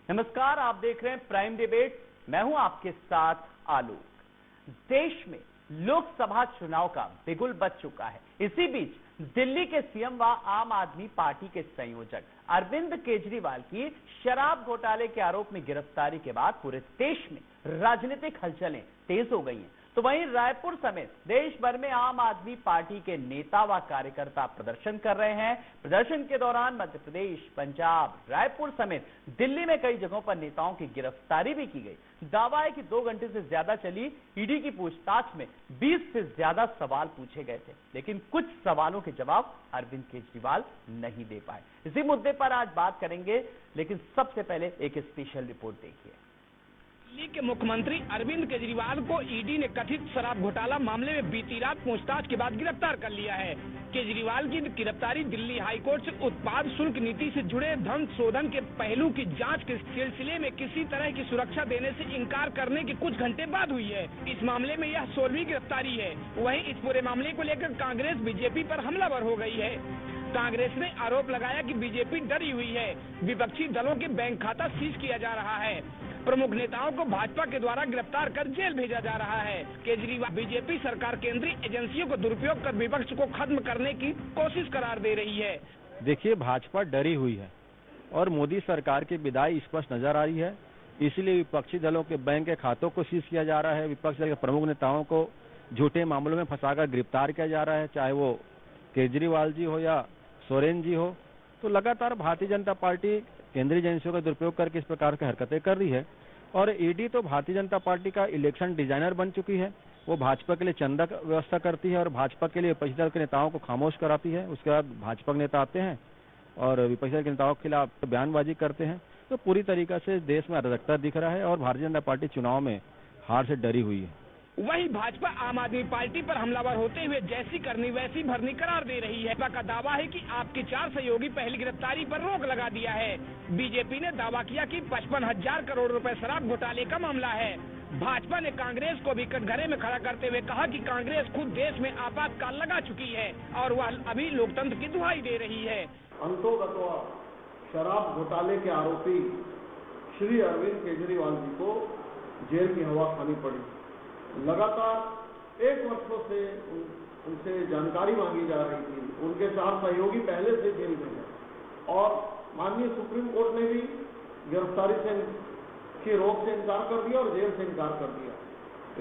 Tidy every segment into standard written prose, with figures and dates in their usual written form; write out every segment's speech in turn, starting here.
नमस्कार, आप देख रहे हैं प्राइम डिबेट। मैं हूं आपके साथ आलोक। देश में लोकसभा चुनाव का बिगुल बज चुका है। इसी बीच दिल्ली के सीएम व आम आदमी पार्टी के संयोजक अरविंद केजरीवाल की शराब घोटाले के आरोप में गिरफ्तारी के बाद पूरे देश में राजनीतिक हलचलें तेज हो गई हैं। तो वहीं रायपुर समेत देश भर में आम आदमी पार्टी के नेता व कार्यकर्ता प्रदर्शन कर रहे हैं। प्रदर्शन के दौरान मध्य प्रदेश, पंजाब, रायपुर समेत दिल्ली में कई जगहों पर नेताओं की गिरफ्तारी भी की गई। दावा है कि 2 घंटे से ज्यादा चली ईडी की पूछताछ में 20 से ज्यादा सवाल पूछे गए थे, लेकिन कुछ सवालों के जवाब अरविंद केजरीवाल नहीं दे पाए। इसी मुद्दे पर आज बात करेंगे, लेकिन सबसे पहले एक स्पेशल रिपोर्ट देखिए। दिल्ली के मुख्यमंत्री अरविंद केजरीवाल को ईडी ने कथित शराब घोटाला मामले में बीती रात पूछताछ के बाद गिरफ्तार कर लिया है। केजरीवाल की गिरफ्तारी दिल्ली हाईकोर्ट से उत्पाद शुल्क नीति से जुड़े धन शोधन के पहलू की जांच के सिलसिले में किसी तरह की सुरक्षा देने से इनकार करने के कुछ घंटे बाद हुई है। इस मामले में यह 16वीं गिरफ्तारी है। वहीं इस पूरे मामले को लेकर कांग्रेस बीजेपी पर हमलावर हो गई है। कांग्रेस ने आरोप लगाया कि बीजेपी डरी हुई है। विपक्षी दलों के बैंक खाता सीज किया जा रहा है। प्रमुख नेताओं को भाजपा के द्वारा गिरफ्तार कर जेल भेजा जा रहा है। केजरीवाल बीजेपी सरकार केंद्रीय एजेंसियों को दुरुपयोग कर विपक्ष को खत्म करने की कोशिश करार दे रही है। देखिए, भाजपा डरी हुई है और मोदी सरकार की विदाई स्पष्ट नजर आ रही है। इसलिए विपक्षी दलों के बैंक के खातों को सीज किया जा रहा है। विपक्ष दल के प्रमुख नेताओं को झूठे मामलों में फंसाकर गिरफ्तार किया जा रहा है, चाहे वो केजरीवाल जी हो या सोरेन जी हो। तो लगातार भारतीय जनता पार्टी केंद्रीय एजेंसियों का दुरुपयोग करके इस प्रकार की हरकतें कर रही है। और ईडी तो भारतीय जनता पार्टी का इलेक्शन डिजाइनर बन चुकी है। वो भाजपा के लिए चंदा का व्यवस्था करती है और भाजपा के लिए विपक्षी दल के नेताओं को खामोश कराती है। उसके बाद भाजपा के नेता आते हैं और विपक्षी दल के नेताओं के खिलाफ बयानबाजी करते हैं। तो पूरी तरीके से देश में अराजकता दिख रहा है और भारतीय जनता पार्टी चुनाव में हार से डरी हुई है। वहीं भाजपा आम आदमी पार्टी पर हमलावर होते हुए जैसी करनी वैसी भरनी करार दे रही है। भाजपा का दावा है कि आपके 4 सहयोगी पहली गिरफ्तारी पर रोक लगा दिया है। बीजेपी ने दावा किया कि 55,000 करोड़ रुपए शराब घोटाले का मामला है। भाजपा ने कांग्रेस को भी कटघरे में खड़ा करते हुए कहा कि कांग्रेस खुद देश में आपातकाल लगा चुकी है और वह अभी लोकतंत्र की दुहाई दे रही है। अंतोगत्वा शराब घोटाले के आरोपी श्री अरविंद केजरीवाल जी को जेल की हवा खानी पड़ी। लगातार 1 वर्षों से उनसे जानकारी मांगी जा रही थी। उनके 4 सहयोगी पहले से जेल में हैं और माननीय सुप्रीम कोर्ट ने भी गिरफ्तारी से की रोक से इनकार कर दिया और जेल से इनकार कर दिया।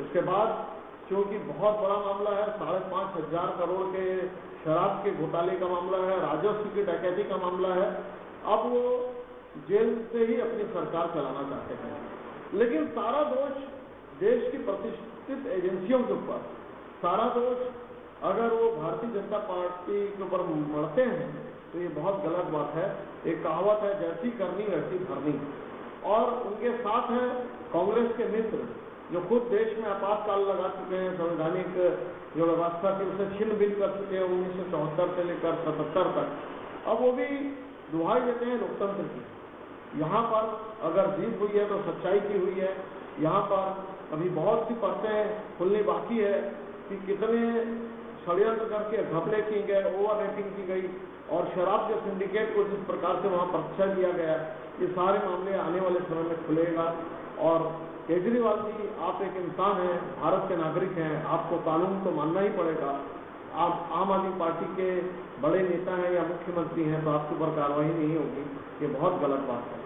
इसके बाद क्योंकि बहुत बड़ा मामला है, 5,500 करोड़ के शराब के घोटाले का मामला है, राजस्व की डकैती का मामला है, अब वो जेल से ही अपनी सरकार चलाना चाहते हैं। लेकिन सारा दोष देश की प्रतिष्ठित एजेंसियों के ऊपर, सारा दोष अगर वो भारतीय जनता पार्टी के ऊपर मढ़ते हैं तो ये बहुत गलत बात है। एक कहावत है, जैसी करनी वैसी भरनी। और उनके साथ हैं कांग्रेस के मित्र जो खुद देश में आपातकाल लगा चुके हैं, संवैधानिक जो व्यवस्था थी उसे छिन्न भिन्न कर चुके हैं 1974 से लेकर 77 तक। अब वो भी दुहाई देते हैं लोकतंत्र की। यहाँ पर अगर जीत हुई है तो सच्चाई की हुई है। यहाँ पर अभी बहुत सी परतें खुलनी बाकी है कि कितने षड्यंत्र करके घपले की गए, ओवर रेटिंग की गई और शराब के सिंडिकेट को जिस प्रकार से वहाँ परिचय दिया गया, ये सारे मामले आने वाले समय में खुलेगा। और केजरीवाल जी, आप एक इंसान हैं, भारत के नागरिक हैं, आपको कानून तो मानना ही पड़ेगा। आप आम आदमी पार्टी के बड़े नेता हैं या मुख्यमंत्री हैं तो आपके ऊपर कार्रवाई नहीं होगी, ये बहुत गलत बात है।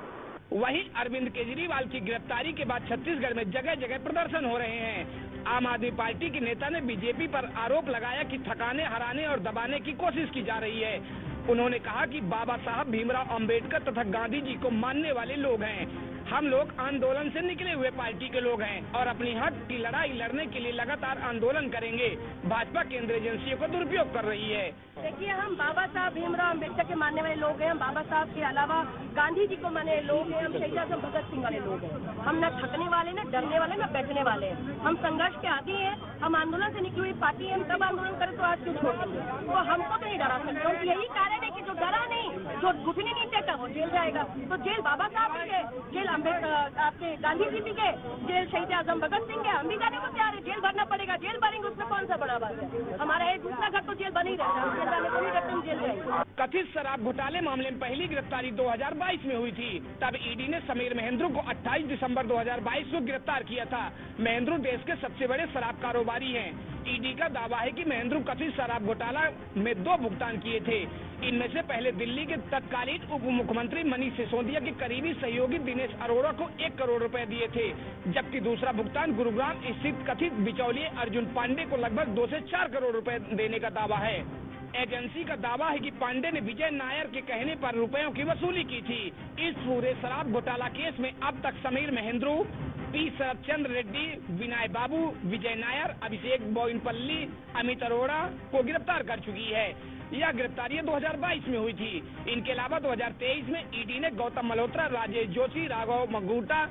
वहीं अरविंद केजरीवाल की गिरफ्तारी के बाद छत्तीसगढ़ में जगह जगह प्रदर्शन हो रहे हैं। आम आदमी पार्टी के नेता ने बीजेपी पर आरोप लगाया कि थकाने, हराने और दबाने की कोशिश की जा रही है। उन्होंने कहा कि बाबा साहब भीमराव अंबेडकर तथा गांधी जी को मानने वाले लोग हैं। हम लोग आंदोलन से निकले हुए पार्टी के लोग हैं और अपनी हक की लड़ाई लड़ने के लिए लगातार आंदोलन करेंगे। भाजपा केंद्रीय एजेंसियों का दुरुपयोग कर रही है। देखिए, हम बाबा साहब भीमराव अंबेडकर के मानने वाले लोग हैं। हम बाबा साहब के अलावा गांधी जी को मानने लोग हैं। हम शहीद आजम भगत सिंह वाले लोग हैं। हम न थकने वाले, न डरने वाले, न बैठने वाले हैं। हम संघर्ष के आदी हैं। हम आंदोलन से निकली हुई पार्टी है। हम तब आंदोलन करें तो आज क्यों छोड़ देंगे? तो हमको तो नहीं डरा सकते, क्योंकि यही कारण है कि जो डरा नहीं, जो घुटने नहीं टेका, वो जेल जाएगा। तो जेल बाबा साहब भी गए, जेल अम्बेडकर, आपके गांधी जी भी गए, जेल शहीद आजम भगत सिंह गए। हम भी जाने को तैयार है। जेल भरना पड़ेगा, जेल भरेंगे, उसमें कौन सा बड़ा बात है? हमारा एक दूसरा घर तो जेल बन ही रहेगा, जेल जाने को नहीं रहते, हम जेल जाएंगे। कथित शराब घोटाले मामले में पहली गिरफ्तारी 2022 में हुई थी। तब ईडी ने समीर महेंद्रू को 28 दिसंबर 2022 को गिरफ्तार किया था। महेंद्रू देश के सबसे बड़े शराब कारोबारी हैं। ईडी का दावा है कि महेंद्रू कथित शराब घोटाला में 2 भुगतान किए थे। इनमें से पहले दिल्ली के तत्कालीन उप मुख्यमंत्री मनीष सिसोदिया के करीबी सहयोगी दिनेश अरोड़ा को 1 करोड़ रुपए दिए थे, जबकि दूसरा भुगतान गुरुग्राम स्थित कथित बिचौलिए अर्जुन पांडे को लगभग 2 से 4 करोड़ रुपए देने का दावा है। एजेंसी का दावा है कि पांडे ने विजय नायर के कहने पर रुपयों की वसूली की थी। इस पूरे शराब घोटाला केस में अब तक समीर महेंद्रू, पी शरद चंद्र रेड्डी, विनय बाबू, विजय नायर, अभिषेक बोइनपल्ली, अमित अरोड़ा को गिरफ्तार कर चुकी है। यह गिरफ्तारियां 2022 में हुई थी। इनके अलावा 2023 में ईडी ने गौतम मल्होत्रा, राजेश जोशी, राघव मगूटा,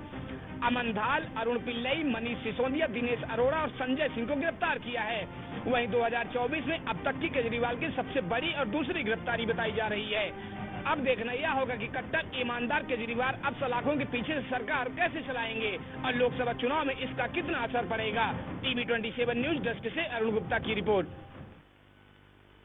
अमन धाल, अरुण पिल्लई, मनीष सिसोदिया, दिनेश अरोड़ा और संजय सिंह को गिरफ्तार किया है। वहीं 2024 में अब तक की केजरीवाल की सबसे बड़ी और दूसरी गिरफ्तारी बताई जा रही है। अब देखना यह होगा कि कट्टर ईमानदार केजरीवाल अब सलाखों के पीछे सरकार कैसे चलाएंगे और लोकसभा चुनाव में इसका कितना असर पड़ेगा। टीवी 27 न्यूज डेस्क से अरुण गुप्ता की रिपोर्ट।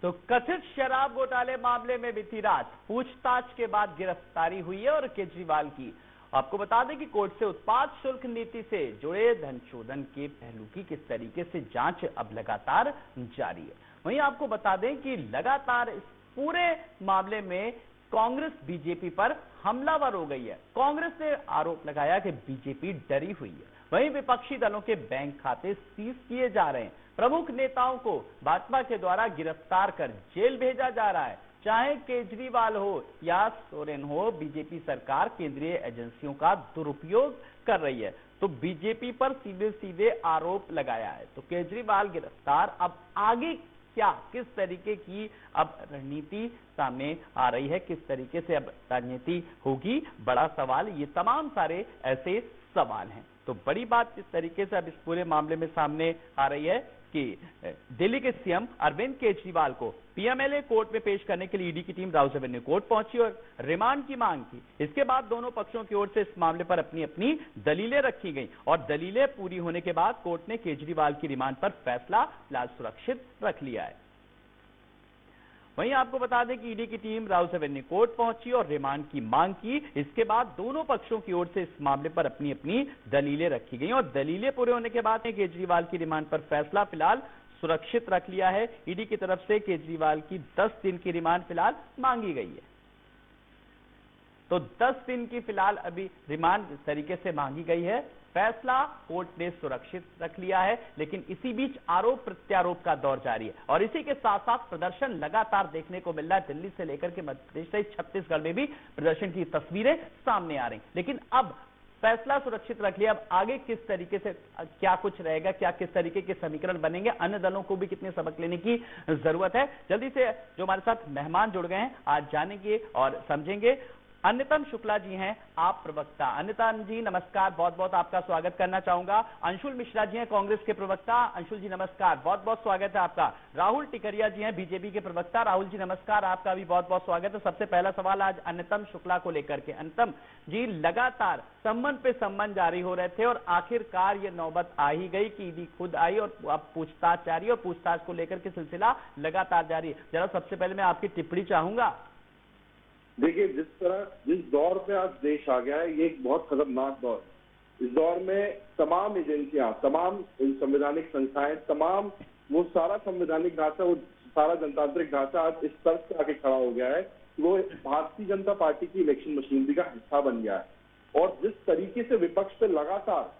तो कथित शराब घोटाले मामले में बीती रात पूछताछ के बाद गिरफ्तारी हुई है और केजरीवाल की। आपको बता दें कि कोर्ट से उत्पाद शुल्क नीति से जुड़े धन शोधन के पहलू की किस तरीके से जांच अब लगातार जारी है। वहीं आपको बता दें कि लगातार इस पूरे मामले में कांग्रेस बीजेपी पर हमलावर हो गई है। कांग्रेस ने आरोप लगाया कि बीजेपी डरी हुई है। वहीं विपक्षी दलों के बैंक खाते सीज किए जा रहे हैं। प्रमुख नेताओं को भाजपा के द्वारा गिरफ्तार कर जेल भेजा जा रहा है। चाहे केजरीवाल हो या सोरेन हो, बीजेपी सरकार केंद्रीय एजेंसियों का दुरुपयोग कर रही है। तो बीजेपी पर सीधे सीधे आरोप लगाया है। तो केजरीवाल गिरफ्तार, अब आगे क्या, किस तरीके की अब रणनीति सामने आ रही है, किस तरीके से अब राजनीति होगी, बड़ा सवाल। ये तमाम सारे ऐसे सवाल हैं। तो बड़ी बात इस तरीके से अब इस पूरे मामले में सामने आ रही है कि दिल्ली के सीएम अरविंद केजरीवाल को पीएमएलए कोर्ट में पेश करने के लिए ईडी की टीम राउस एवेन्यू कोर्ट पहुंची और रिमांड की मांग की। इसके बाद दोनों पक्षों की ओर से इस मामले पर अपनी अपनी दलीलें रखी गईं और दलीलें पूरी होने के बाद कोर्ट ने केजरीवाल की रिमांड पर फैसला फिलहाल सुरक्षित रख लिया है। वहीं आपको बता दें कि ईडी की टीम राउस एवेन्यू कोर्ट पहुंची और रिमांड की मांग की। इसके बाद दोनों पक्षों की ओर से इस मामले पर अपनी अपनी दलीलें रखी गई और दलीलें पूरे होने के बाद केजरीवाल की रिमांड पर फैसला फिलहाल सुरक्षित रख लिया है। ईडी की तरफ से केजरीवाल की 10 दिन की रिमांड फिलहाल मांगी गई है। तो 10 दिन की फिलहाल अभी रिमांड इस तरीके से मांगी गई है। फैसला कोर्ट ने सुरक्षित रख लिया है। लेकिन इसी बीच आरोप प्रत्यारोप का दौर जारी है और इसी के साथ साथ प्रदर्शन लगातार देखने को मिल रहा है। दिल्ली से लेकर के मध्य प्रदेश सहित छत्तीसगढ़ में भी प्रदर्शन की तस्वीरें सामने आ रही। लेकिन अब फैसला सुरक्षित रख लिया। अब आगे किस तरीके से क्या कुछ रहेगा, क्या किस तरीके के समीकरण बनेंगे, अन्य दलों को भी कितने सबक लेने की जरूरत है। जल्दी से जो हमारे साथ मेहमान जुड़ गए हैं आज जानेंगे और समझेंगे। अन्यतम शुक्ला जी हैं, आप प्रवक्ता। अन्यतम जी नमस्कार, बहुत बहुत आपका स्वागत करना चाहूंगा। अंशुल मिश्रा जी हैं कांग्रेस के प्रवक्ता। अंशुल जी नमस्कार, बहुत बहुत स्वागत है आपका। राहुल टिकरिया जी हैं बीजेपी के प्रवक्ता। राहुल जी नमस्कार, आपका भी बहुत बहुत स्वागत है। सबसे पहला सवाल आज अन्यतम शुक्ला को लेकर के। अन्यतम जी, लगातार संबंध पे संबंध जारी हो रहे थे और आखिरकार ये नौबत आ ही गई कि ईडी खुद आई और अब पूछताछ जारी और पूछताछ को लेकर के सिलसिला लगातार जारी है। जरा सबसे पहले मैं आपकी टिप्पणी चाहूंगा। देखिए, जिस दौर पे आज देश आ गया है, ये एक बहुत खतरनाक दौर है। इस दौर में तमाम एजेंसियां, तमाम संवैधानिक संस्थाएं, तमाम वो सारा संवैधानिक ढांचा, वो सारा जनतांत्रिक ढांचा आज इस तरह से आके खड़ा हो गया है कि वो भारतीय जनता पार्टी की इलेक्शन मशीनरी का हिस्सा बन गया है। और जिस तरीके से विपक्ष पे लगातार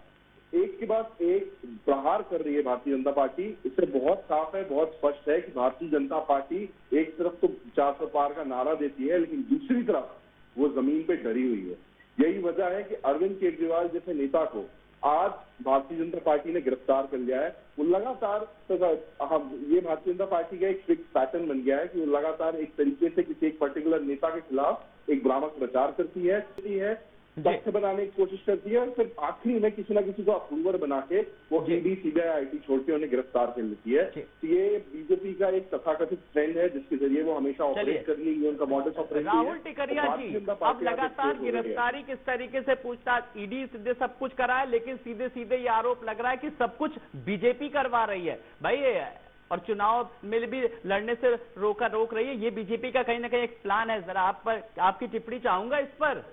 एक के बाद एक प्रहार कर रही है भारतीय जनता पार्टी, इससे बहुत साफ है, बहुत स्पष्ट है कि भारतीय जनता पार्टी एक तरफ तो 400 पार का नारा देती है, लेकिन दूसरी तरफ वो जमीन पे डरी हुई है। यही वजह है कि अरविंद केजरीवाल जैसे नेता को आज भारतीय जनता पार्टी ने गिरफ्तार कर लिया है। वो लगातार ये भारतीय जनता पार्टी का एक फिक्स पैटर्न बन गया है कि वो लगातार एक तरीके से किसी एक पर्टिकुलर नेता के खिलाफ एक भ्रामक प्रचार करती है, तथ्य बनाने की कोशिश करती है और फिर आखिरी में किसी ना किसी को अप्रूवर बना के वो ईडी, सीबीआई, आईटी छोड़ के उन्हें गिरफ्तार कर लेती है। तो ये बीजेपी का एक तथाकथित ट्रेंड है जिसके जरिए वो हमेशा ऑपरेट कर ली, उनका मॉडल ऑपरेट। राहुल टिकरिया जी, अब लगातार गिरफ्तारी किस तरीके से पूछताछ, ईडी सीधे सब कुछ करा है, लेकिन सीधे सीधे ये आरोप लग रहा है कि सब कुछ बीजेपी करवा रही है। भाई और चुनाव में भी लड़ने से रोक रही है। ये बीजेपी का कहीं ना कहीं एक प्लान है। जरा आप पर आपकी टिप्पणी चाहूंगा इस पर।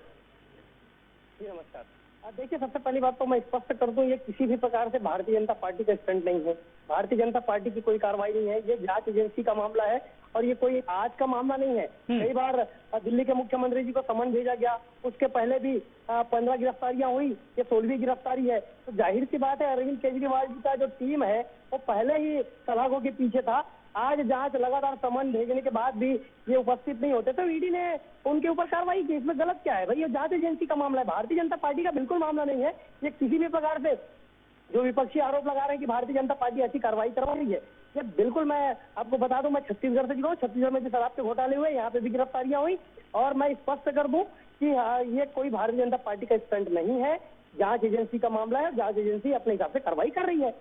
जी नमस्कार। देखिए, सबसे पहली बात तो मैं स्पष्ट कर दूं, ये किसी भी प्रकार से भारतीय जनता पार्टी का स्टंट नहीं है। भारतीय जनता पार्टी की कोई कार्रवाई नहीं है। ये जांच एजेंसी का मामला है और ये कोई आज का मामला नहीं है। कई बार दिल्ली के मुख्यमंत्री जी को समन भेजा गया, उसके पहले भी 15 गिरफ्तारियां हुई, ये 16वीं गिरफ्तारी है। तो जाहिर सी बात है, अरविंद केजरीवाल जी का जो टीम है वो पहले ही सलाखों के पीछे था। आज जांच लगातार समन भेजने के बाद भी ये उपस्थित नहीं होते तो ईडी ने उनके ऊपर कार्रवाई की। इसमें गलत क्या है भाई? ये जांच एजेंसी का मामला है, भारतीय जनता पार्टी का बिल्कुल मामला नहीं है। ये किसी भी प्रकार से जो विपक्षी आरोप लगा रहे हैं कि भारतीय जनता पार्टी ऐसी कार्रवाई करवा रही है, ये बिल्कुल, मैं आपको बता दूं, मैं छत्तीसगढ़ से जुड़ा हूं। छत्तीसगढ़ में जो शराब के घोटाले हुए, यहाँ पे भी गिरफ्तारियां हुई। और मैं स्पष्ट कर दूं कि ये कोई भारतीय जनता पार्टी का स्टंट नहीं है, जांच एजेंसी का मामला है। जांच एजेंसी अपने हिसाब से कार्रवाई कर रही है।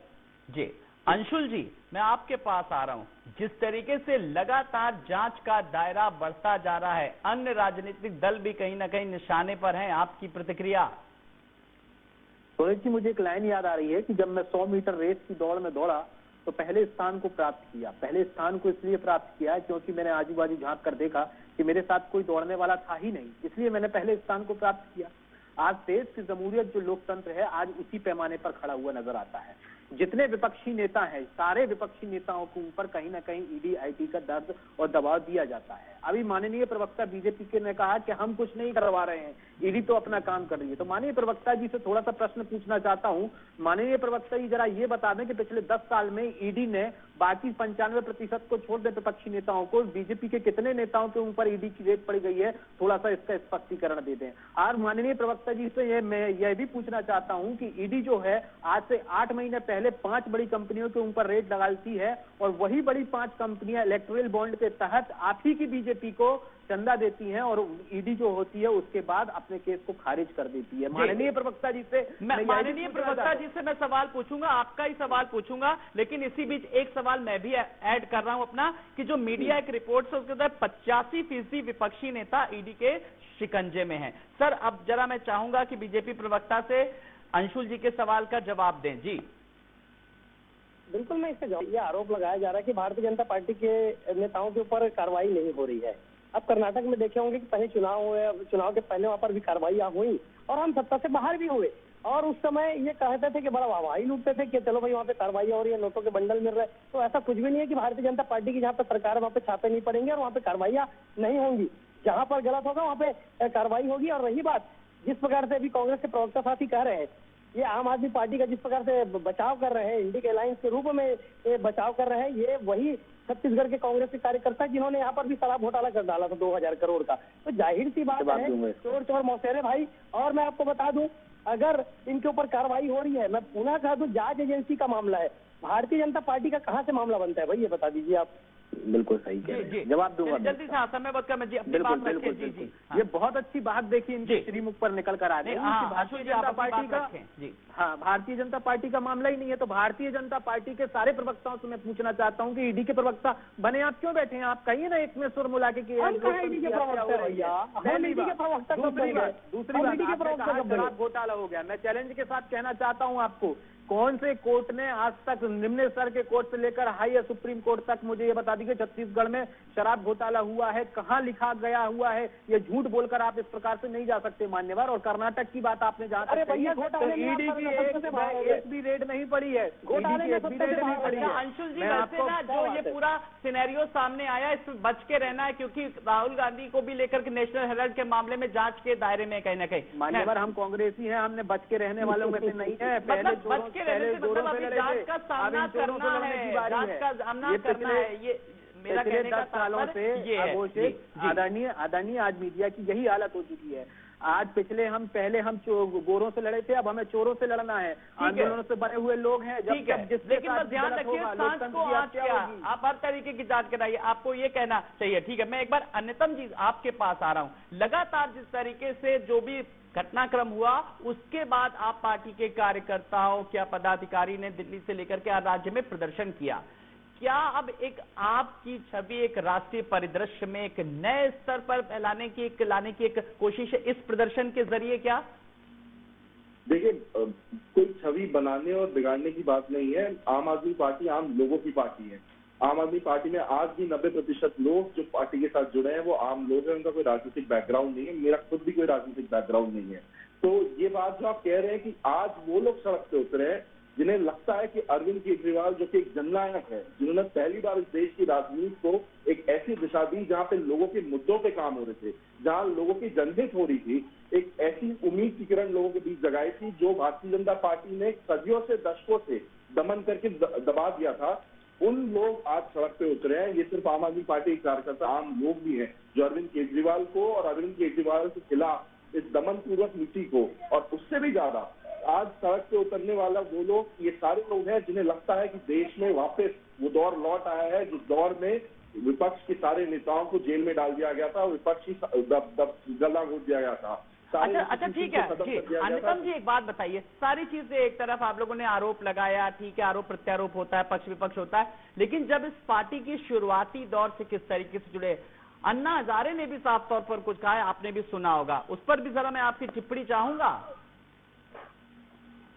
जी अंशुल जी, मैं आपके पास आ रहा हूं। जिस तरीके से लगातार जांच का दायरा बढ़ता जा रहा है, अन्य राजनीतिक दल भी कहीं ना कहीं निशाने पर हैं, आपकी प्रतिक्रिया? रोहित जी, मुझे एक लाइन याद आ रही है कि जब मैं 100 मीटर रेस की दौड़ में दौड़ा तो पहले स्थान को प्राप्त किया। पहले स्थान को इसलिए प्राप्त किया क्योंकि मैंने आजू बाजू झांक कर देखा कि मेरे साथ कोई दौड़ने वाला था ही नहीं, इसलिए मैंने पहले स्थान को प्राप्त किया। आज देश की जमहूरियत जो लोकतंत्र है, आज उसी पैमाने पर खड़ा हुआ नजर आता है। जितने विपक्षी नेता हैं, सारे विपक्षी नेताओं के ऊपर कहीं ना कहीं ईडी आईटी का दर्द और दबाव दिया जाता है। अभी माननीय प्रवक्ता बीजेपी के ने कहा कि हम कुछ नहीं करवा रहे हैं, ईडी तो अपना काम कर रही है। तो माननीय प्रवक्ता जी से थोड़ा सा प्रश्न पूछना चाहता हूं। माननीय प्रवक्ता जी, जरा ये बता दें कि पिछले 10 साल में ईडी ने बाकी 95% को छोड़ दे विपक्षी नेताओं को, बीजेपी के कितने नेताओं के ऊपर ईडी की रेड पड़ी गई है, थोड़ा सा इसका स्पष्टीकरण दे दें। और माननीय प्रवक्ता जी से मैं यह भी पूछना चाहता हूं कि ईडी जो है आज से 8 महीने पहले 5 बड़ी कंपनियों के ऊपर रेड लगाती है और वही बड़ी 5 कंपनियां इलेक्टोरल बॉन्ड के तहत आप ही की बीजेपी को चंदा देती हैं और ईडी जो होती है उसके बाद अपने केस को खारिज कर देती है। माननीय प्रवक्ता जी से माननीय प्रवक्ता जी से मैं सवाल पूछूंगा, आपका ही सवाल पूछूंगा, लेकिन इसी बीच एक सवाल मैं भी ऐड कर रहा हूं अपना, कि जो मीडिया एक रिपोर्ट से उसके अंदर 85% विपक्षी नेता ईडी के शिकंजे में हैं। सर, अब जरा मैं चाहूंगा कि बीजेपी प्रवक्ता से अंशुल जी के सवाल का जवाब दें। जी बिल्कुल, मैं इसका जवाब, यह आरोप लगाया जा रहा है कि भारतीय जनता पार्टी के नेताओं के ऊपर कार्रवाई नहीं हो रही है। अब कर्नाटक में देखे होंगे कि पहले चुनाव हुए, चुनाव के पहले वहां पर भी कार्रवाइयां हुई और हम सत्ता से बाहर भी हुए और उस समय ये कहते थे कि बड़ा वाहवाही लूटते थे कि चलो भाई वहाँ पे कार्रवाई हो रही है, नोटों के बंडल मिल रहे। तो ऐसा कुछ भी नहीं है कि भारतीय जनता पार्टी की जहाँ पे सरकार है वहाँ पे छापे नहीं पड़ेंगे और वहाँ पे कार्रवाइयां नहीं होंगी। जहाँ पर गलत होगा वहाँ पे कार्रवाई होगी। और रही बात जिस प्रकार से अभी कांग्रेस के प्रवक्ता साथी कह रहे हैं, ये आम आदमी पार्टी का जिस प्रकार से बचाव कर रहे हैं, इंडी के अलायंस के रूप में ये बचाव कर रहे हैं, ये वही छत्तीसगढ़ के कांग्रेस के कार्यकर्ता जिन्होंने यहाँ पर भी शराब घोटाला कर डाला था 2000 करोड़ का। तो जाहिर सी बात है, चोर चोर मौसेरे भाई। और मैं आपको बता दूं, अगर इनके ऊपर कार्रवाई हो रही है, मैं पुनः कह दूं, जांच एजेंसी का मामला है, भारतीय जनता पार्टी का कहाँ से मामला बनता है भाई, ये बता दीजिए आप। बिल्कुल सही कह रहे हैं, जवाब दूंगा जल्दी से। समय बद कर जी, अपनी बिल्कुल बात बिल्कुल रखें। जी ये बहुत अच्छी बात देखिए इनके श्रीमुख पर निकल कर आ रही है। भारतीय जनता पार्टी का, हाँ, भारतीय जनता पार्टी का मामला ही नहीं है। तो भारतीय जनता पार्टी के सारे प्रवक्ताओं से मैं पूछना चाहता हूँ कि ईडी के प्रवक्ता बने आप क्यों बैठे हैं? आप कहिए ना एक में सुर मिला के। दूसरी बात, घोटाला हो गया। मैं चैलेंज के साथ कहना चाहता हूँ आपको, कौन से कोर्ट ने आज तक, निम्न स्तर के कोर्ट से लेकर हाई या सुप्रीम कोर्ट तक, मुझे ये बता दीजिए छत्तीसगढ़ में शराब घोटाला हुआ है? कहाँ लिखा गया हुआ है? ये झूठ बोलकर आप इस प्रकार से नहीं जा सकते मान्यवर। और कर्नाटक की बात आपने जहाँ तक कही, ईडी की एक भी रेड नहीं पड़ी है, घोटाले में सबसे रेड नहीं पड़ी है। अंशुल जी, वैसे ना जो ये पूरा सिनेरियो सामने आया, इसमें बच के रहना है, क्योंकि राहुल गांधी को भी लेकर के नेशनल हेराल्ड के मामले में जांच के दायरे में कहीं ना कहीं। मान्यवर, हम कांग्रेसी हैं, हमने बच के रहने वालों में से नहीं है। पहले जांच का सामना करना है, जांच का सामना करना है। ये मेरा कहने का 10 सालों से आदरणीय आज मीडिया की यही हालत हो चुकी है। आज पहले हम गोरों से लड़े थे, अब हमें चोरों से लड़ना है। आंदोलनों से बने हुए लोग हैं। लेकिन बस ध्यान रखिए, सांस को आँच क्या, आप हर तरीके की जांच कराइए, आपको ये कहना चाहिए। ठीक है, मैं एक बार अन्यतम जी आपके पास आ रहा हूँ। लगातार जिस तरीके से जो भी घटनाक्रम हुआ, उसके बाद आप पार्टी के कार्यकर्ताओं क्या पदाधिकारी ने दिल्ली से लेकर के राज्य में प्रदर्शन किया, क्या अब एक आपकी छवि एक राष्ट्रीय परिदृश्य में एक नए स्तर पर लाने की एक कोशिश है इस प्रदर्शन के जरिए? क्या देखिए, कोई छवि बनाने और बिगाड़ने की बात नहीं है। आम आदमी पार्टी आम लोगों की पार्टी है। आम आदमी पार्टी में आज भी 90% लोग जो पार्टी के साथ जुड़े हैं वो आम लोग हैं, उनका कोई राजनीतिक बैकग्राउंड नहीं है, मेरा खुद भी कोई राजनीतिक बैकग्राउंड नहीं है। तो ये बात जो आप कह रहे हैं कि आज वो लोग सड़क पे उतरे हैं जिन्हें लगता है कि अरविंद केजरीवाल जो कि एक जननायक है, जिन्होंने पहली बार इस देश की राजनीति को एक ऐसी दिशा दी जहां पे लोगों के मुद्दों पे काम हो रहे थे, जहां लोगों की जनहित हो रही थी, एक ऐसी उम्मीद की किरण लोगों के बीच जगाई थी जो भारतीय जनता पार्टी ने सदियों से दशकों से दमन करके दबा दिया था, उन लोग आज सड़क पे उतरे हैं। ये सिर्फ आम आदमी पार्टी के कार्यकर्ता, आम लोग भी हैं जो अरविंद केजरीवाल को और अरविंद केजरीवाल के खिलाफ इस दमनपूर्वक नीति को, और उससे भी ज्यादा आज सड़क पे उतरने वाला वो लोग, ये सारे लोग हैं जिन्हें लगता है कि देश में वापस वो दौर लौट आया है जिस दौर में विपक्ष के सारे नेताओं को जेल में डाल दिया गया था, विपक्ष की गला घोट दिया गया था। अच्छा ठीक है जी, अनुपम जी एक बात बताइए, सारी चीजें एक तरफ आप लोगों ने आरोप लगाया, ठीक है, आरोप प्रत्यारोप होता है, पक्ष विपक्ष होता है, लेकिन जब इस पार्टी की शुरुआती दौर से किस तरीके से जुड़े, अन्ना हजारे ने भी साफ तौर पर कुछ कहा है, आपने भी सुना होगा, उस पर भी जरा मैं आपकी टिप्पणी चाहूंगा।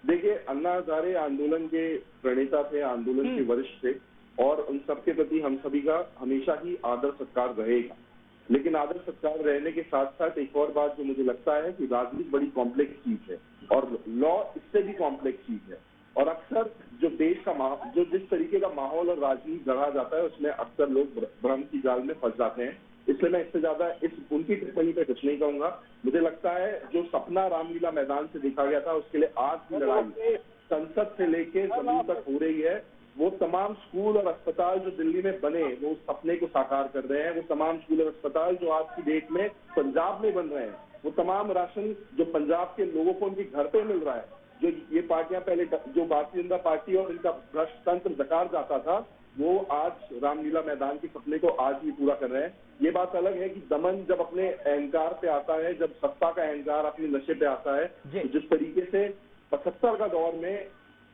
देखिए, अन्ना हजारे आंदोलन के प्रणेता थे, आंदोलन के वरिष्ठ थे, और उन सबके प्रति हम सभी का हमेशा ही आदर सत्कार रहेगा। लेकिन आदर सत्कार रहने के साथ साथ एक और बात जो मुझे लगता है कि राजनीति बड़ी कॉम्प्लेक्स चीज है और लॉ इससे भी कॉम्प्लेक्स चीज है, और अक्सर जो देश का जो जिस तरीके का माहौल और राजनीति गढ़ा जाता है उसमें अक्सर लोग भ्रम की जाल में फंस जाते हैं। इसलिए मैं इससे ज्यादा उनकी टिप्पणी पे कुछ नहीं कहूंगा। मुझे लगता है जो सपना रामलीला मैदान से देखा गया था उसके लिए आज की लड़ाई संसद से लेके जमीन तक हो रही है। वो तमाम स्कूल और अस्पताल जो दिल्ली में बने वो उस सपने को साकार कर रहे हैं। वो तमाम स्कूल और अस्पताल जो आज की डेट में पंजाब में बन रहे हैं, वो तमाम राशन जो पंजाब के लोगों को उनके घर पे मिल रहा है, जो ये पार्टियां पहले जो भारतीय जनता पार्टी और इनका भ्रष्ट तंत्र डकार जाता था, वो आज रामलीला मैदान के सपने को आज भी पूरा कर रहे हैं। ये बात अलग है कि दमन जब अपने अहंकार पे आता है, जब सत्ता का अहंकार अपने नशे पे आता है, तो जिस तरीके से 75 का दौर में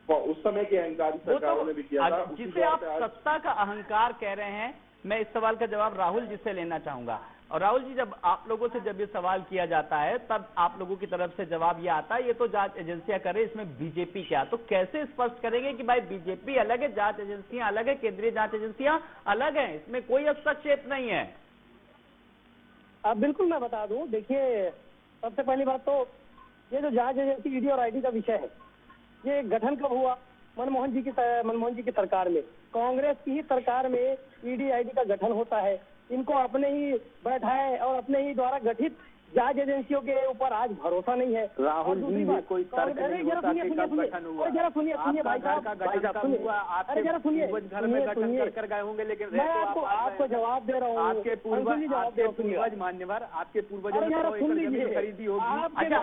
उस समय के अहंकारी सरकारों ने भी किया था, जिसे आप सत्ता का अहंकार कह रहे हैं, मैं इस सवाल का जवाब राहुल जी से लेना चाहूंगा। और राहुल जी, जब आप लोगों से जब ये सवाल किया जाता है तब आप लोगों की तरफ से जवाब ये आता है ये तो जांच एजेंसियां करे, इसमें बीजेपी क्या, तो कैसे स्पष्ट करेंगे कि भाई बीजेपी अलग है, जांच एजेंसियां अलग है, केंद्रीय जांच एजेंसियां अलग है, इसमें कोई हस्तक्षेप नहीं है? बिल्कुल मैं बता दूं, देखिए सबसे पहली बात तो ये जो जांच एजेंसी ईडी और आईटी का विषय है, ये गठन कब हुआ? मनमोहन जी की सरकार में, कांग्रेस की ही सरकार में ईडी आईटी का गठन होता है। इनको अपने ही बैठाए और अपने ही द्वारा गठित जांच एजेंसियों के ऊपर आज भरोसा नहीं है। राहुल जी, ये कोई तर्क नहीं होता कि कब गठन हुआ। जरा सुनिए भाई साहब, अरे जरा सुनिए, घर में गठन कर गए होंगे, लेकिन मैं आपको जवाब दे रहा हूँ। आपके पूर्वज मान्यवर, आपके पूर्वजों ने खरीदी होगी।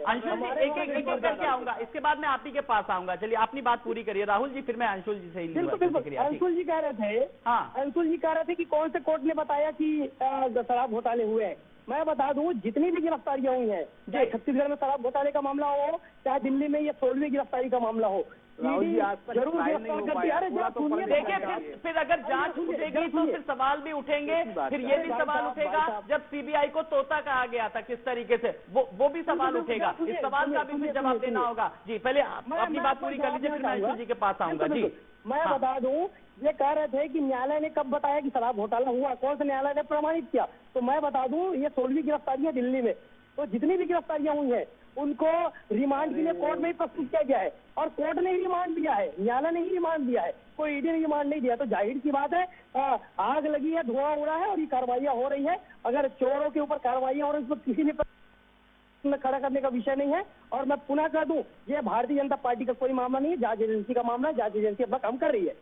अंशुल जी, एक करके आऊंगा, इसके बाद मैं आप ही के पास आऊंगा। चलिए अपनी बात पूरी करिए राहुल जी, फिर मैं अंशुल जी से। बिल्कुल, अंशुल जी कह रहे थे, हाँ अंशुल जी कह रहे थे कि कौन से कोर्ट ने बताया कि शराब घोटाले हुए हैं। मैं बता दूं, जितनी भी गिरफ्तारियां हुई हैं, चाहे छत्तीसगढ़ में शराब घोटाले का मामला हो, चाहे दिल्ली में ये 16वीं गिरफ्तारी का मामला हो, जरूर गिरफ्तार करती है। देखिए, फिर अगर जांच उठेगी तो फिर सवाल भी उठेंगे, फिर ये भी सवाल उठेगा जब सीबीआई को तोता कहा गया था किस तरीके से, वो भी सवाल उठेगा। इस सवाल का भी फिर जवाब देना होगा। जी, पहले अपनी बात पूरी कर लीजिए, फिर मैं अंशुल जी के पास आऊंगा। जी, मैं बता दूं, ये कह रहे थे कि न्यायालय ने कब बताया कि शराब घोटाला हुआ, कौन से न्यायालय ने प्रमाणित किया? तो मैं बता दूं, ये 16वीं गिरफ्तारियां दिल्ली में, तो जितनी भी गिरफ्तारियां हुई हैं उनको रिमांड के लिए कोर्ट में ही प्रस्तुत किया गया है, और कोर्ट ने ही रिमांड दिया है, न्यायालय ने ही रिमांड दिया है, कोई ईडी ने रिमांड नहीं दिया। तो जाहिर सी बात है, आग लगी है, धुआं उड़ा है और ये कार्रवाइयां हो रही है। अगर चोरों के ऊपर कार्रवाइयां हो रही है, किसी ने खड़ा करने का विषय नहीं है। और मैं पुनः कह दूं, ये भारतीय जनता पार्टी का कोई मामला नहीं है, जांच एजेंसी का मामला है। जांच एजेंसी अपना काम कर रही है।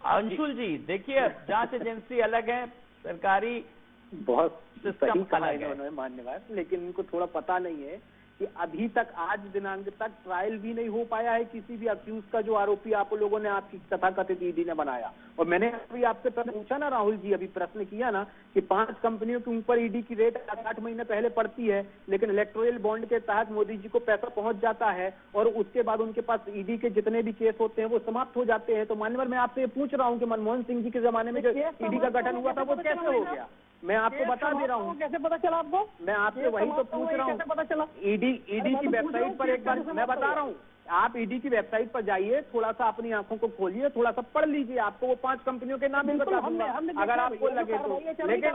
अंशुल जी देखिए, जांच एजेंसी अलग है, सरकारी बहुत सिस्टम कहा इन्होंने मान्यवर, लेकिन इनको थोड़ा पता नहीं है कि अभी तक आज दिनांक तक ट्रायल भी नहीं हो पाया है किसी भी अक्यूज का, जो आरोपी आप लोगों ने आपकी तथाकथित ईडी ने बनाया। और मैंने अभी आपसे प्रश्न पूछा ना राहुल जी, अभी प्रश्न किया ना कि 5 कंपनियों के ऊपर ईडी की रेट 8 महीने पहले पड़ती है, लेकिन इलेक्टोरल बॉन्ड के तहत मोदी जी को पैसा पहुंच जाता है और उसके बाद उनके पास ईडी के जितने भी केस होते हैं वो समाप्त हो जाते हैं। तो मान्यवर, मैं आपसे पूछ रहा हूँ कि मनमोहन सिंह जी के जमाने में जो ईडी का गठन हुआ था वो कैसे हो गया? मैं आपको बता दे रहा हूँ। कैसे पता चला आपको? मैं आपसे वही तो पूछ रहा हूँ। पता चला? ईडी की वेबसाइट पर एक बार मैं बता रहा हूँ, आप ईडी की वेबसाइट पर जाइए, थोड़ा सा अपनी आंखों को खोलिए, थोड़ा सा पढ़ लीजिए, आपको वो 5 कंपनियों के नाम भी बता दूंगा अगर आपको लगे तो। लेकिन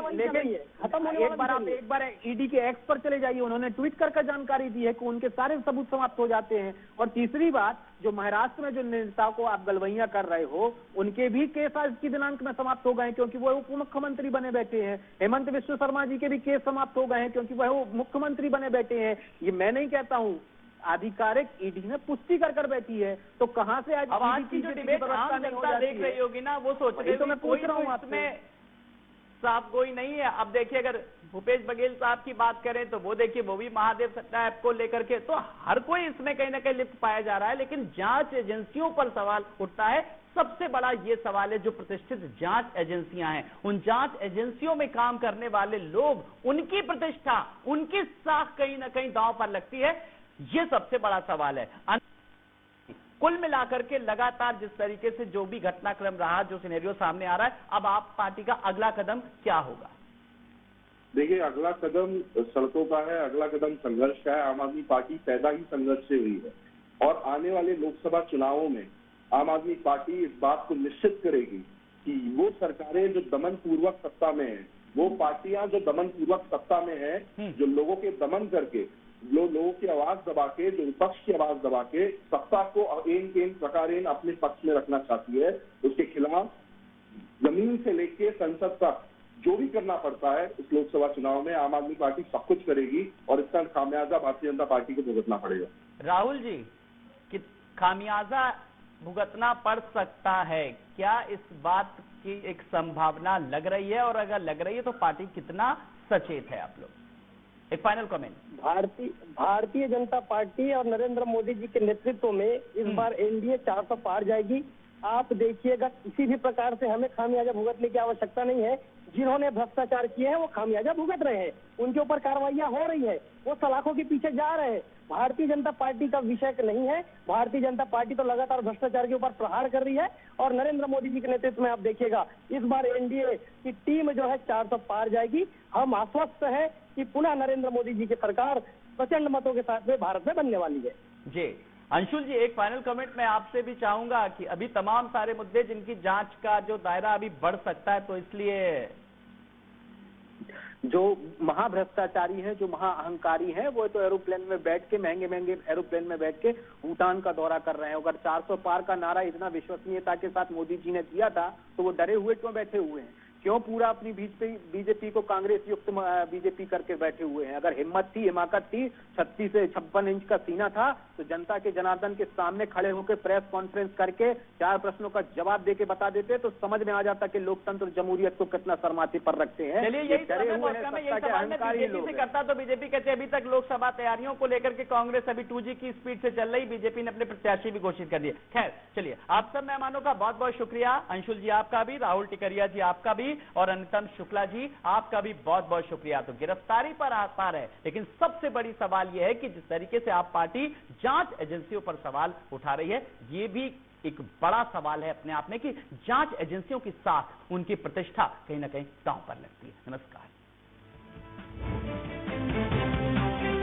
एक बार ईडी के एक्स पर चले जाइए, उन्होंने ट्वीट कर जानकारी दी है कि उनके सारे सबूत समाप्त हो जाते हैं। और तीसरी बात, जो महाराष्ट्र में जो नेताओं को आप गलवैया कर रहे हो, उनके भी केस आज की दिनांक में समाप्त हो गए हैं, क्योंकि वो उप मुख्यमंत्री बने बैठे हैं। हेमंत विश्व शर्मा जी के भी केस समाप्त हो गए हैं, क्योंकि वह मुख्यमंत्री बने बैठे हैं। ये मैं नहीं कहता हूं, आधिकारिक ईडी ने पुष्टि कर बैठी है। तो कहां से आज की जो डिबेट आम जनता देख रही होगी ना, वो सोच रही है, तो मैं पूछ रहा हूं आपसे, साफ कोई नहीं है। अब देखिए, अगर भूपेश बघेल साहब की बात करें तो वो देखिए, वो भी महादेव सट्टा ऐप को लेकर के, तो हर कोई इसमें कहीं ना कहीं लिप्त पाया जा रहा है। लेकिन जांच एजेंसियों पर सवाल उठता है। सबसे बड़ा ये सवाल है, जो प्रतिष्ठित जांच एजेंसियां हैं, उन जांच एजेंसियों में काम करने वाले लोग, उनकी प्रतिष्ठा, उनकी साख कहीं ना कहीं दांव पर लगती है। ये सबसे बड़ा सवाल है। कुल मिलाकर के लगातार जिस तरीके से जो भी घटनाक्रम रहा, जो सिनेरियो सामने आ रहा है, अब आप पार्टी का अगला कदम क्या होगा? देखिए, अगला कदम सड़कों का है, अगला कदम संघर्ष का है। आम आदमी पार्टी पैदा ही संघर्ष से हुई है और आने वाले लोकसभा चुनावों में आम आदमी पार्टी इस बात को निश्चित करेगी कि वो सरकारें जो दमन पूर्वक सत्ता में है, वो पार्टियां जो दमन पूर्वक सत्ता में है, जो लोगों के दमन करके, लोगों की आवाज दबा के, जो विपक्ष की आवाज दबा के सत्ता को एन प्रकारेण अपने पक्ष में रखना चाहती है, उसके खिलाफ जमीन से लेके संसद तक जो भी करना पड़ता है इस लोकसभा चुनाव में आम आदमी पार्टी सब कुछ करेगी और इसका खामियाजा भारतीय जनता पार्टी को भुगतना पड़ेगा। राहुल जी, कि खामियाजा भुगतना पड़ सकता है, क्या इस बात की एक संभावना लग रही है? और अगर लग रही है तो पार्टी कितना सचेत है? आप लोग एक final comment. Bharatiya Janata party और नरेंद्र मोदी जी के नेतृत्व में इस बार एनडीए 400 पार जाएगी। आप देखिएगा, किसी भी प्रकार से हमें खामियाजा भुगतने की आवश्यकता नहीं है। जिन्होंने भ्रष्टाचार किए हैं वो खामियाजा भुगत रहे हैं, उनके ऊपर कार्रवाइयां हो रही है, वो सलाखों के पीछे जा रहे हैं। भारतीय जनता पार्टी का विषय नहीं है। भारतीय जनता पार्टी तो लगातार भ्रष्टाचार के ऊपर प्रहार कर रही है और नरेंद्र मोदी जी के नेतृत्व में आप देखिएगा, इस बार एनडीए की टीम जो है 400 पार जाएगी। हम आश्वस्त है कि पुनः नरेंद्र मोदी जी की सरकार प्रचंड मतों के साथ में भारत में बनने वाली है। जी अंशुल जी, एक फाइनल कमेंट मैं आपसे भी चाहूंगा कि अभी तमाम सारे मुद्दे जिनकी जांच का जो दायरा अभी बढ़ सकता है, तो इसलिए जो महाभ्रष्टाचारी हैं, जो महाअहंकारी हैं, वो तो एरोप्लेन में बैठ के, महंगे एरोप्लेन में बैठ के भूटान का दौरा कर रहे हैं। अगर 400 पार का नारा इतना विश्वसनीयता के साथ मोदी जी ने दिया था तो वो डरे हुए क्यों बैठे हुए हैं? क्यों पूरा अपनी बीजेपी को कांग्रेस युक्त बीजेपी करके बैठे हुए हैं? अगर हिम्मत थी, हिमाकत थी, 36 से 56 इंच का सीना था, तो जनता के जनार्दन के सामने खड़े होकर प्रेस कॉन्फ्रेंस करके 4 प्रश्नों का जवाब देके बता देते तो समझ में आ जाता कि लोकतंत्र जमहूरियत को कितना सरमाथे पर रखते हैं। चलिए, यही बीजेपी करता तो बीजेपी कहते अभी तक लोकसभा तैयारियों को लेकर के कांग्रेस अभी 2G की स्पीड से चल रही, बीजेपी ने अपने प्रत्याशी भी घोषित कर दिए। खैर चलिए, आप सब मेहमानों का बहुत बहुत शुक्रिया। अंशुल जी आपका भी, राहुल टिकरिया जी आपका भी, और अनुतम शुक्ला जी आपका भी बहुत बहुत शुक्रिया। तो गिरफ्तारी पर आसार है, लेकिन सबसे बड़ी सवाल यह है कि जिस तरीके से आप पार्टी जांच एजेंसियों पर सवाल उठा रही है, यह भी एक बड़ा सवाल है अपने आप में कि जांच एजेंसियों के साथ उनकी प्रतिष्ठा कहीं ना कहीं दांव पर लगती है। नमस्कार।